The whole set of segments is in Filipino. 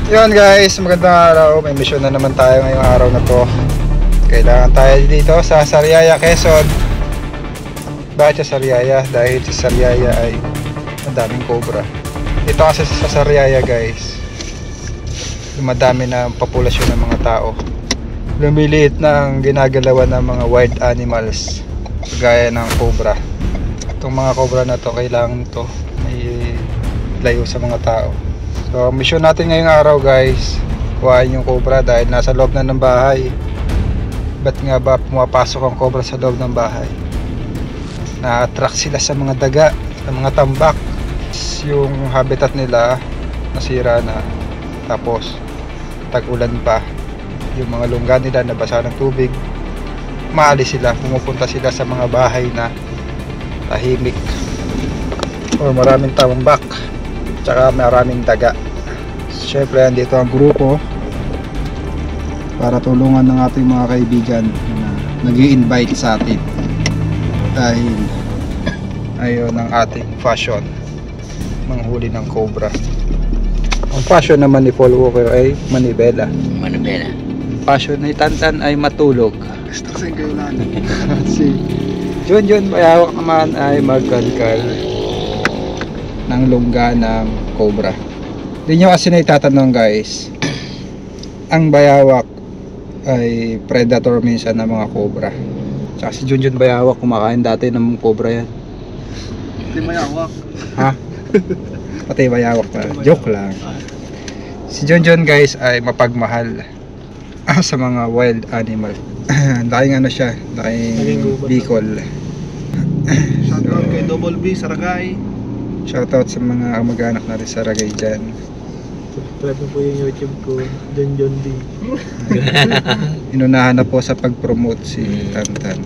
Yun guys, magandang araw. May mission na naman tayo ngayong araw na to. Kailangan tayo dito sa Sariaya, Quezon. Bakit sa Sariaya? Dahil sa Sariaya ay madaming cobra. Dito kasi sa Sariaya guys, madami na populasyon ng mga tao. Lumiliit na ang ginagalawan ng mga wild animals gaya ng cobra. Itong mga cobra na to, kailangan to may layo sa mga tao. So mission natin ngayong araw guys, kuhain yung cobra dahil nasa loob na ng bahay. Ba't nga ba pumapasok ang cobra sa loob ng bahay? Na-attract sila sa mga daga, sa mga tambak. Yung habitat nila nasira na, tapos tag-ulan pa, yung mga lungga nila nabasa ng tubig, maalis sila, pumupunta sila sa mga bahay na tahimik o maraming tambak tsaka maraming daga. Syempre andito ang grupo para tulungan ng ating mga kaibigan na nag-i-invite sa atin dahil ayaw ng ating fashion manghuli ng cobra. Ang passion naman ni Paul Walker ay manibela. Manibela. Passion ni Tantan ay matulog. Gusto kasi kailangan. Si Junjun Bayawak naman ay magkalkal ng lungga ng cobra. Hindi nyo kasi na itatanong guys, ang bayawak ay predator minsan ng mga cobra. Tsaka si Junjun Bayawak kumakain dati ng cobra yan. Hindi mayawak. Ha? Pati bayawak pa. Joke lang. Si Junjun guys ay mapagmahal sa mga wild animal. Laking ano siya, laking bicol. Shoutout kay Double B, Saragay. Shoutout sa mga mag-anak natin sa Ragay dyan. Subscribe po yung YouTube ko, John D. Inunahan na po sa pag-promote si Tantan.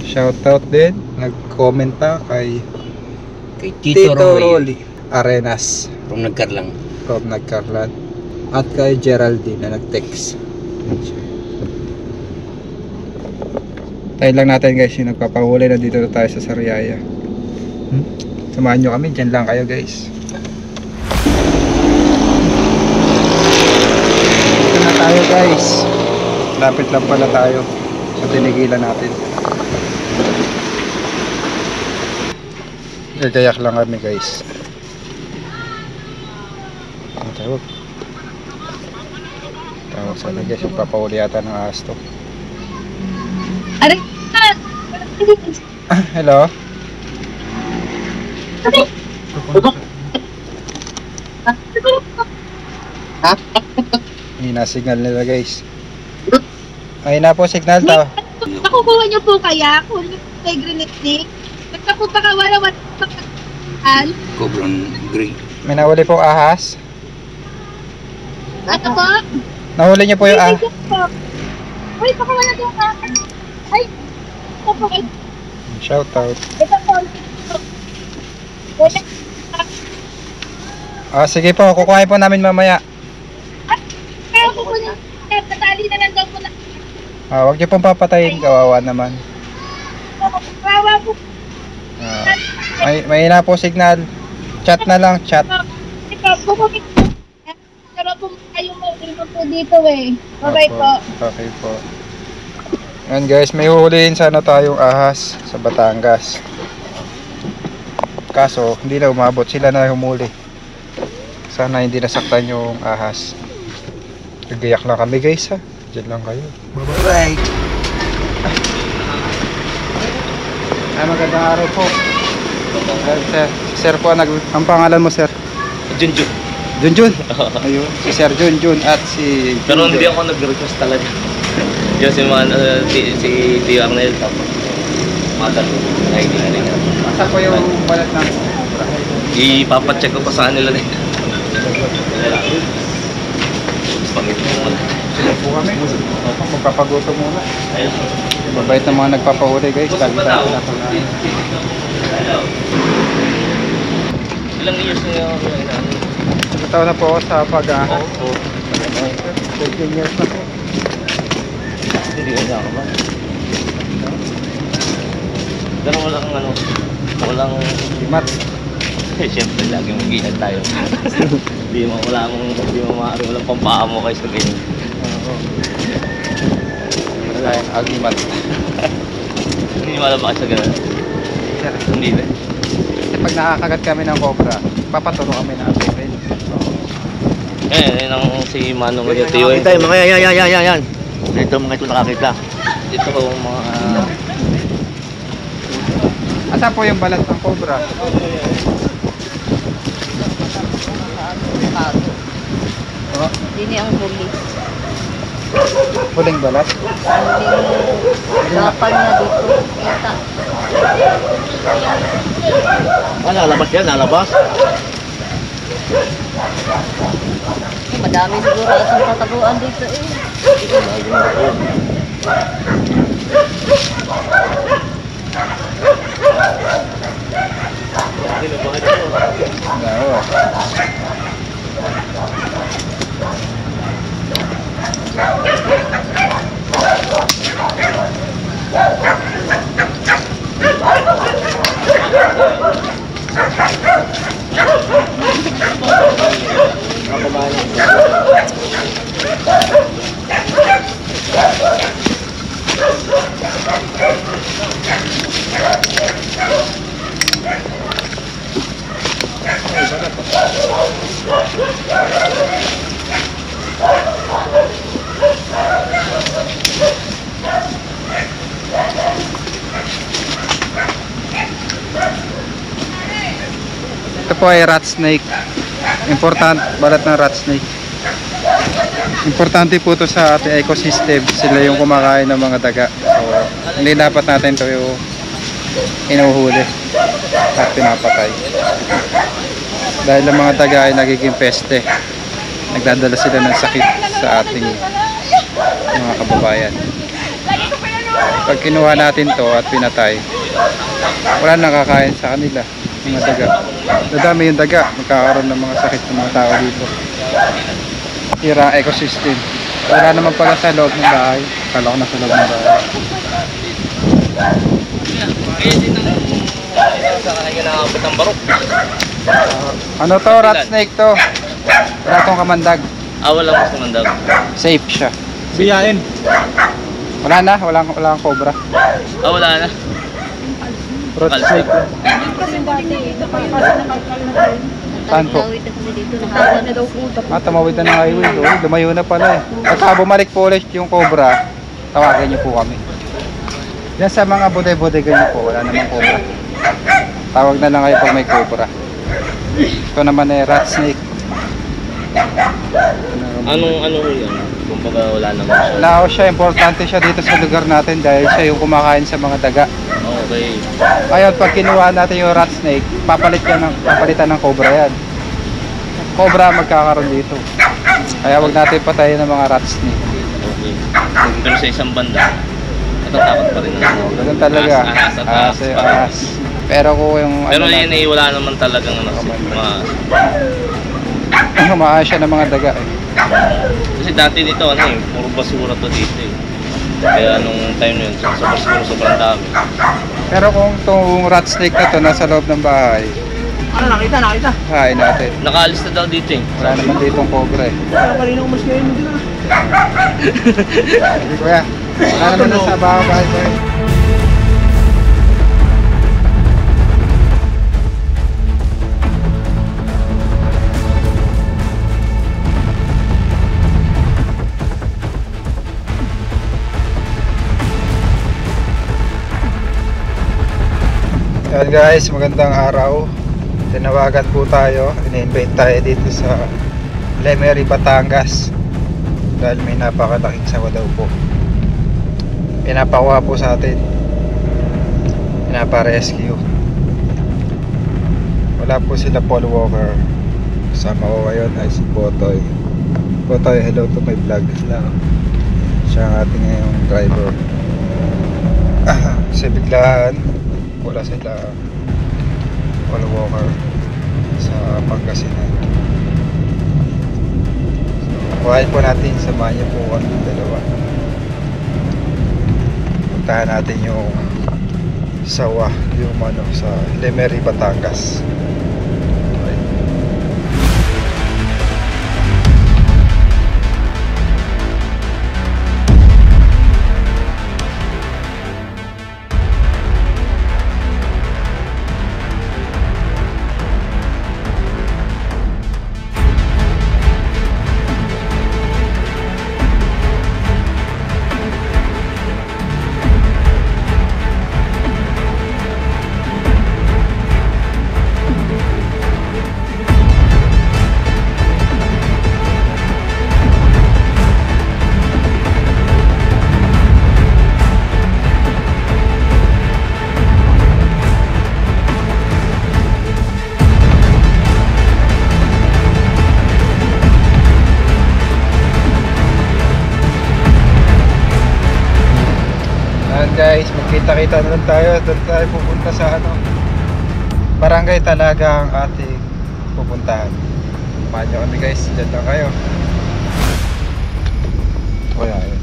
Shoutout din, nag-comment pa kay Kay Tito Roy. Rolly Arenas From Nagkarlang. from Nagkarlan, at kay Geraldine na nag-text. Tayo lang natin guys yung nagpapahuli na dito tayo sa Sariaya. Samahan nyo kami, dyan lang kayo guys. Dito na tayo guys. Lapit lang pala tayo sa tinigilan natin. Gagayak lang kami guys. Ang tawag. Tawag sana guys, yung papahuli yata ng ahas to. Aray! Hello? Hina signal nila guys. Mahina po signal to. Nakukuha niyo po kaya kung may grenade? Nagtapunta ka wala pagkakaan? Cobron Grey. May nahuli pong ahas. Ano po? Nahuli niyo po yung ahas. Uy, baka wala doon ka. Ay! Ito po. Shout out. Ito po. Wala. Ah, sige po, kukuhain po namin mamaya. Kaya po po niya. Tatali na lang daw po na. Ah, wag niyo pong papatayin, kawawa naman. Kawawa po. Ah, mahina po signal. Chat na lang, chat. Ito po. Pero po kayo mo po dito eh. Bye Opo, po. okay po. Yan guys, may huhulihin sana tayong ahas sa Batangas. Kaso, hindi na umabot. Sila na humuli. Sana hindi nasaktan yung ahas. Nagayak lang kami guys ha. Diyan lang kayo. Bye. Ay, magandang araw po. Sir, si Sir po, ang pangalan mo Sir? Junjun. Junjun. Ayun, si Sir Junjun at si Pero hindi Junjun. ako nag-request talaga. Yung si Tio Arnel, tapos mata to, nakikinig na. Asa po yung balat ng Ipapacheck ko pa sa kanila din. Pangit mo muna. sila po kami. Magpapagoto muna. Mabait na mga nagpapahuli guys. Kalita na pag-aano. Ilang years na yung namin? Nagkataon na po ako sa pag-ahas. Oo. 13 years na po. Hindi ka niya ako ba? Pero walang ano, walang... Limat. Siyempre, laging mag-iingat tayo. Hindi mo, maaari, walang pampaa mo kayo sa ganyan. Oo. Wala yung agimat. Hindi mo alam ba kayo sa ganyan? Sir, Hindi na. kasi pag nakakagat kami ng cobra, papaturo kami ng apirin. Yan ang si Manong ngayon. Tiyo Nakakita yung mga yan. Ito mga ito nakakita. Dito ko mga... Asa po yung balat ng cobra? Oh, Dini ang huli. huling balat? Dapan na dito. Kita. Lalabas yan, lalabas. Madami siguro asang tataguan dito eh. Oo. Ito po ay rat snake. Balat ng rat snake. Importante po ito sa ating ecosystem. Sila yung kumakain ng mga daga. So, hindi dapat natin ito yung inuhuli at pinapatay. Dahil ang mga daga ay nagiging peste. Nagdadala sila ng sakit sa ating mga kababayan. Pag kinuha natin to at pinatay, wala nakakain sa kanila, mga daga. Dadami yung daga, magkakaroon ng mga sakit ng mga tao dito. Tira ang ecosystem. Wala naman pala sa loob ng bahay. Kala ko nasa loob ng bahay. Kaya din ang sa kanaya nakakapit ng barok. Ano to? Rat snake to. Wala tong kamandag. Walang gusto mandag. Safe siya. Biyain. Wala na, walang cobra. Wala na. Rat snake. Saan po? Tawid na kami dito. Nakawa na daw po. Tumawid na ng highway. Lumayo na pala eh. Pagka bumalik po ulit yung cobra, tawagan niyo po kami. Yan sa mga bodega niyo po, wala namang cobra. Tawag na lang kayo pag may cobra. Ito naman ay rat snake. Anong yan? Kumbaga wala naman siya. Lao siya, importante siya dito sa lugar natin dahil siya yung kumakain sa mga daga. Okay. Ngayon, pag kinuha natin yung rat snake, papalitan ng cobra yan. Cobra magkakaroon dito. Kaya wag natin patayin ng mga rat snake. Okay. Pero sa isang banda, natatakot pa rin ako. Ganun talaga. Ahas. Ahas. Pero kung yung Pero ano yun eh, wala naman talagang humaan siya ng mga daga eh. Kasi dati dito puro basura to dito eh. Kaya nung time na yun, sobrang dami. Pero kung itong rat snake na to nasa loob ng bahay, Nakita. hain natin. Nakaalis na daw dito eh. Wala naman ditong cobra eh. Kanina ko mas kayo mo din Hindi kuya. Wala naman na sa bahay ko eh. Yan guys, magandang araw. Tinawagan po tayo. Ini-invite tayo dito sa Lemery, Batangas. Dahil may napakalaking sawa daw po. Pinapakuha po sa atin. Pinapa-rescue. Wala po sila Paul Walker. Kasama ko ngayon ay si Potoy. Potoy, hello to my vlog. Siya ang ating ngayong driver. Kasi biglaan wala sila Paul Walker sa Pangasinan. So, kuhain po natin, samahan niyo po kami dalawa. Puntahan natin yung sawa, yung sa Lemery, Batangas. Okay. Ayan guys, magkita-kita na lang tayo. Doon tayo pupunta sa ano, Barangay Talaga ang ating pupuntahan. Samahan nyo kami guys, dyan lang kayo. Wala yun.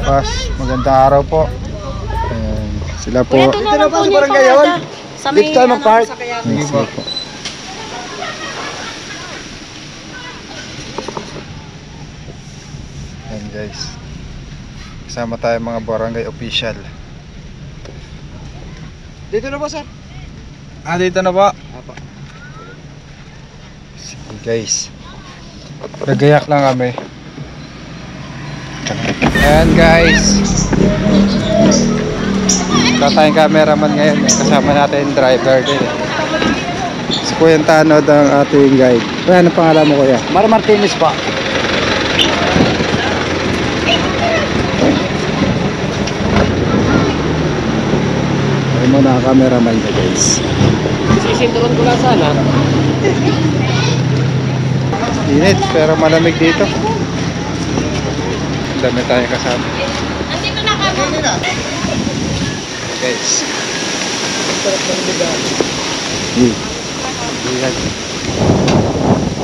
Pas, magandang araw po. Ayan, sila po. Dito na po sa barangay yun. Dito tayo mag-park. Sige po. Ayan guys, kasama tayo mga barangay official. Dito na po, sir. Dito na ba? Sige guys, nagayak lang kami. Ayan guys, tatayong cameraman ngayon eh. Kasama natin yung driver din eh. Si Kuya Tanod ang ating guide. Kuya, ano pangalan mo kuya? Mar Martinez pa. Ay mo na cameraman niya guys. Sisinduan ko lang sana. Init pero malamig dito. Dami tayong kasama. Andito na kamo. Guys.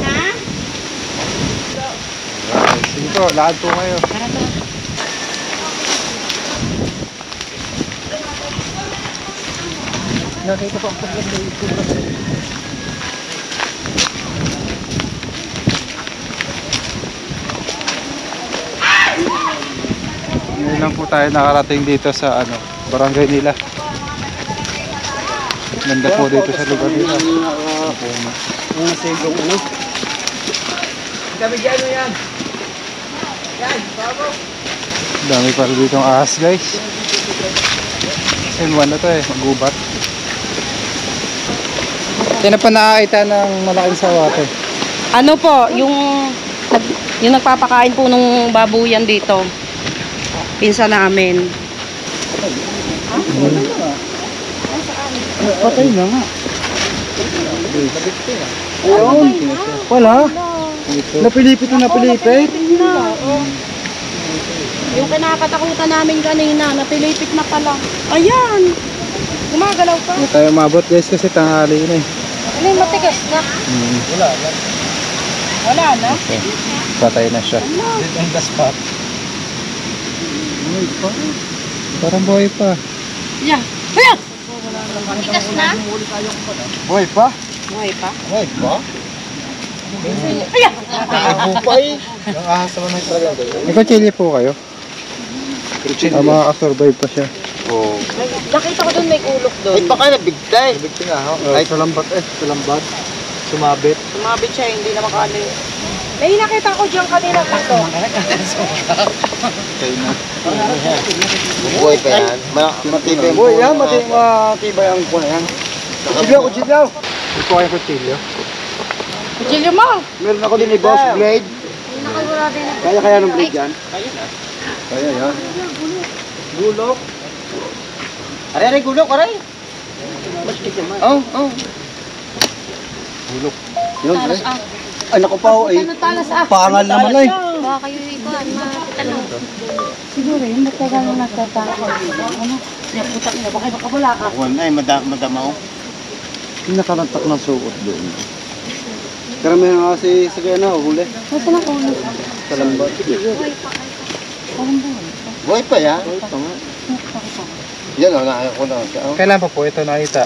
Ha? Sige po, lakad po kayo. Nakita po ang pagkakita dito. Ngayon lang po tayo nakarating dito sa ano, barangay nila. Ganda po dito sa lugar nila. Ang sigong ano. Kami dyan mo yan. Yan, babo. Dami pa rin ditong ahas guys. N1 na to eh, magubat. Yan na pa nakakita ng malaking sawate. Ano po, yung nagpapakain po nung babuyan dito. Pinsan namin. Patay na nga. Ayun. Wala. Napilipit na napilipit. Yung kinakatakutan namin kanina, napilipit na pala. Ayan! Gumagalaw pa. Hindi tayo mabot guys kasi tanghali na eh. Ano yung matigas na? Wala na? Okay. Patay na siya. Dito ang gaspat. Parang buhay pa. Yeah. Ayan! Matigas na? Buhay pa? Buhay pa? Buhay pa? Ayan! Bupay. Ang ahas naman na talaga. May kutsilyo po kayo? Makakasurvive pa siya. Oo. Nakita ko doon may ulok doon. Ay, baka nabigtay. Nabigtay nga ho. Ay, salambat eh. Salambat. Sumabit. Sumabit siya, hindi na makano yun. May nakita ko dyan kanina dito. Buhay pa yan. Matibay ang buhay yan. Matibay ang buhay yan. Kutsilyo, kutsilyo. Ito po kayong kutsilyo. Kutsilyo mo! Meron ako din boss blade. Kaya ng blade yan. Kaya yan. Gulok. Aray, gulok, aray. Oh, oh. Gulok. Yun, aray. Ay, naku pa ho, eh. Pangal naman ay. Baka kayo ikuan, matanong. Siguro yun, ba't kaya gano'n nagtataka? Ano? Naputak na, baka wala ka. Ako na, madama ho. Nakalantak ng suot doon. Karamihan nga kasi sa kaya na, huli. Nasaan ang ulo? Salambat. Parang buhay. Buhay pa yan. Buhay pa nga. Yan o, nakakako na siya. Kailan pa po ito nakita?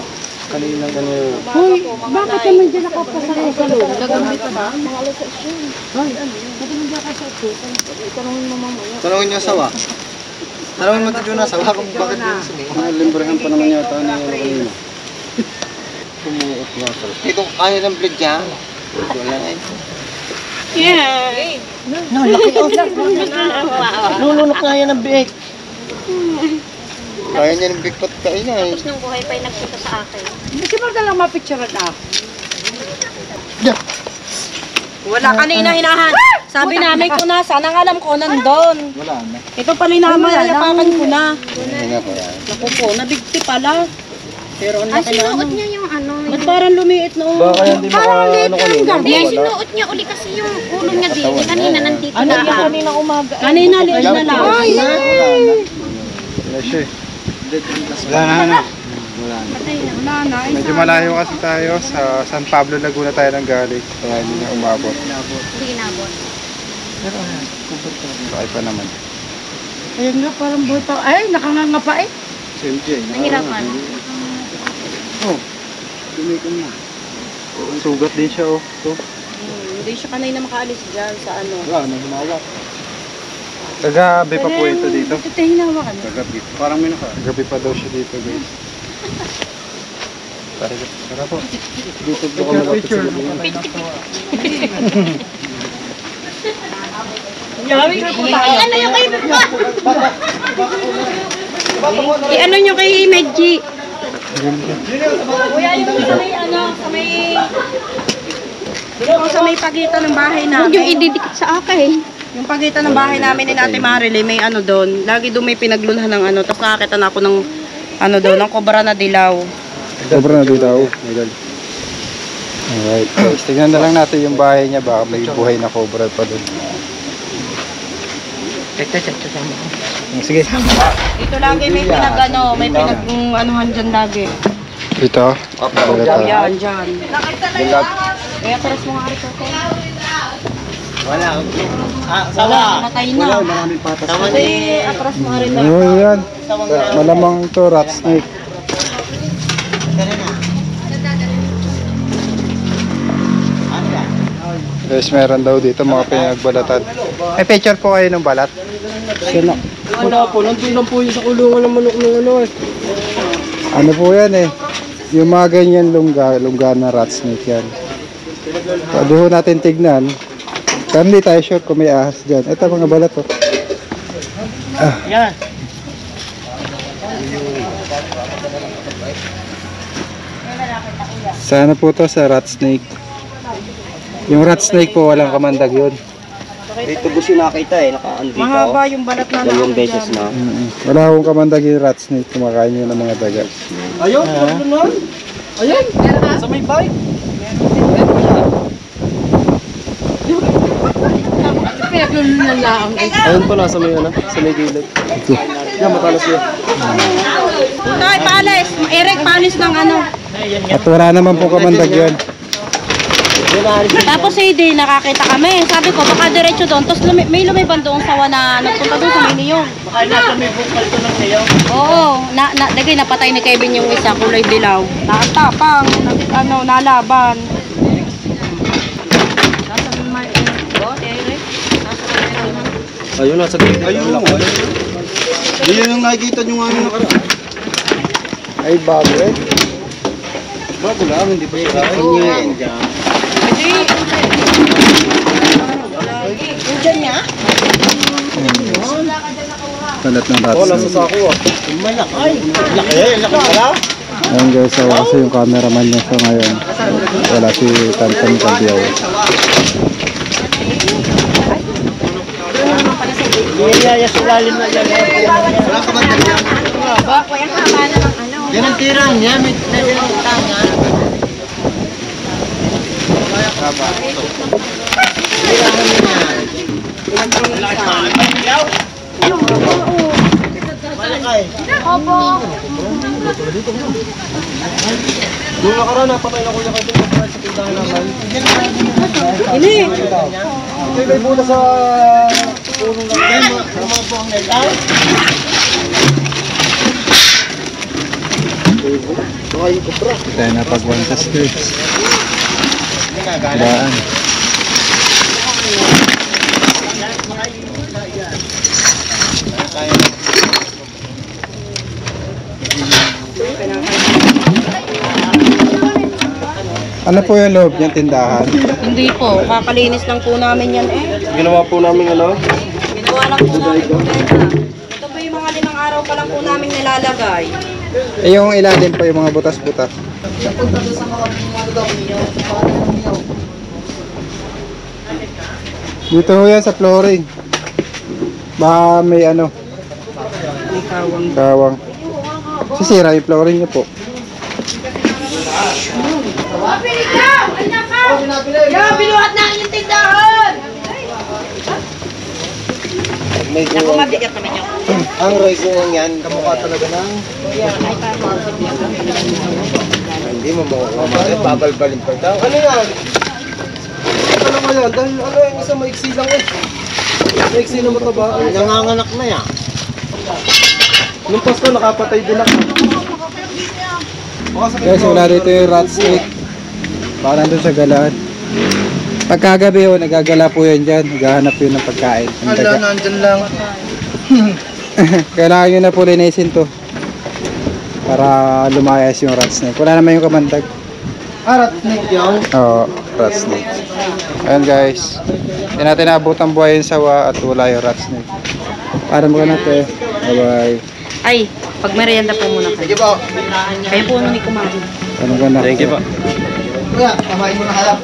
Kanina gano'n. Hoy, bakit naman dyan nakapasakay sa loob? Gagamit ka ba? Mga alas 8 yun. Hoy, ano? Ba't naman dyan ka sa 8? Tanungin mo mamaya. Tanungin niyo sawa. Tanungin mo tayo na sawa kung bakit yun sumi. Limbrehan pa naman yata ni ano kanina. Sumuot nga sa. Ito kaya ng blade niya. Wala nga eh. Yeah! No, laki o. Lulunok na yan ang biik. Kaya niya ng big pot kain na eh. Tapos nung buhay pa yung nagpunta sa akin. Kasi ba lang mapicturean ako? Yeah. Wala kanina hinahan. Sabi namin ko na, sana alam ko nandun. Wala na. Ito pala namayapakan ko na. Hindi nga po yan. Naku po, nabigti pala. Pero ang Ah, laki na sinuot ano. niya yung ano. Ba't parang lumiit noon? Baka hindi Parang liit ano lang kanina. gabi. Hindi, sinuot niya uli kasi yung ulo niya din. Kanina nandito Ano na. yung kanina umaga? Kanina liit na lang. Wala na. siya eh. Wala na. Wala na. Medyo malayo kasi tayo. Sa San Pablo, Laguna tayo nang galing. Kaya hindi na umabot. Hindi inabot. Bakit pa naman. Ayun nga, parang buta. Ay, nakanganga pa eh. Nahirapan. Oh, dumikom na. Sugat din siya oh. So, Hindi siya kanay na makaalis dyan sa ano. Wala, nagumawak. kagabi pa po ito dito. Ito hinawa ka na. Kagabi. Parang may naka. Kagabi pa daw siya dito guys. Tara po. Dito ko malapit sa gabi. Ano yung kay Ano nyo kay Medji? Kuya, yung sa may ano, sa may... Yung sa may pagitan ng bahay Huwag namin. yung ididikit sa akin. Yung pagitan ng bahay namin ni Ate Marily, may ano doon. Lagi doon may pinaglunhan ng ano. Tapos nakakita na ako ng ano doon, ng kobra na dilaw. Sobra na daw. Alright. Guys, tignan na lang natin yung bahay niya. Baka may buhay na cobra pa doon. Sige. Dito lagi may pinag-ano, may pinag-anuhan dyan lagi. Dito. Yan, dyan. Kaya paras mo nga rito. Wala. Wala, matay na. Maraming patas. Kasi atras mo nga rin na. Ano yan? Malamang to rat snake. Guys, meron daw dito mga pinagbalatan. May picture po kayo ng balat. Wala po, nandun lang po yung sa kulungan ng manok ng ano eh. Ano po yan eh? Yung mga ganyan lungga na rat snake yan. Pwede ho natin tignan. Pero hindi tayo sure kung may ahas dyan. Ito mga balat oh. Yan. Sana po to sa rat snake. Yung rat snake po walang kamandag yun. Dito ko siya nakita eh, naka-andito. Mahaba yung balat na Dalawang beses na. Wala akong kamandag yung rat snake. Kumakain yun ng mga daga. Ayun, ano nun? Ayun, sa may bike. Pinaglulunan lang. Ayun pala sa may ano, sa may gilid. Yan, matalas yun. Tay, palis. Eric, palis ng ano. At wala naman po kamandag yun. Tapos hindi, nakakita kami. Sabi ko, baka diretso doon. Tapos may lumiban doon sa na nagpunta doon sa may niyong. Baka nasa may bukal ko ng sayaw. Oo, dagay napatay ni Kevin yung isa, kulay dilaw. Nakatapang, nalaban. Nasa may Eric. Ayun, nasa gilid. Ayun, Hindi yun yung nakikita nyo nga yung nakaraan. Ay bago eh. Bago lang, hindi pa siya. Ayun, Diyan niya? Balat ng rat nasa snake. sako ah. Malaki. Laki pala. Ayan guys, so, kasi yung cameraman niya sa ngayon. Wala si Tantan Kaldiaw. Niyaya sa lalim na yan. Wala ka man dyan. Kuya, haba na ng ano. Yan ang tirang niya, may nandiyan ang tanga. Yung nakaraan, napatay na ko niya kasi sa tindahan naman. Ini. May buta sa punong ng yan, mga buwang nilay. Ay, kupra. Tayo na pagwantas guys. Daan. Ano po yung loob niyang tindahan? Hindi po, kakalinis lang po namin yan eh. Ginawa po namin ano? Ginawa lang po namin po ito po yung mga 5 araw pa lang po namin nilalagay. Eh yung ilalim po yung mga butas-butas. Dito ho yan sa flooring. Baka may ano, May kawang. kawang. Sisira yung flooring niyo po. Binuhat na yung tindahan! May Ako guwang. mabigat naman yung. Ang Roy guwang yan, kamukha talaga ng... Hindi mo mamagat, babalbalin pa daw. Ano yan? Ano naman yan? Dahil ano yung isang maiksi lang eh. Maiksi na mataba. Nanganganak na yan. Nung Pasko, nakapatay din ako. Guys, wala dito yung rat snake. Baka nandun sa galaan. Pagkagabi ho, nagagala po yan dyan. Naghahanap yun ng pagkain. Ang daga. Nandyan lang. Kailangan nyo na po linisin to. Para lumayas yung rat snake. Wala naman yung kamandag. Rat snake yun. Oo, rat snake. Ayan guys. Hindi natin naabot ang buhay yung sawa at wala yung rat snake. Para mo ka natin. Bye bye. Ay, pag merienda po muna kayo. Sige po. Kayo po nung kumain. Ano ka na? Thank you po. Kuya, kamain mo na halap.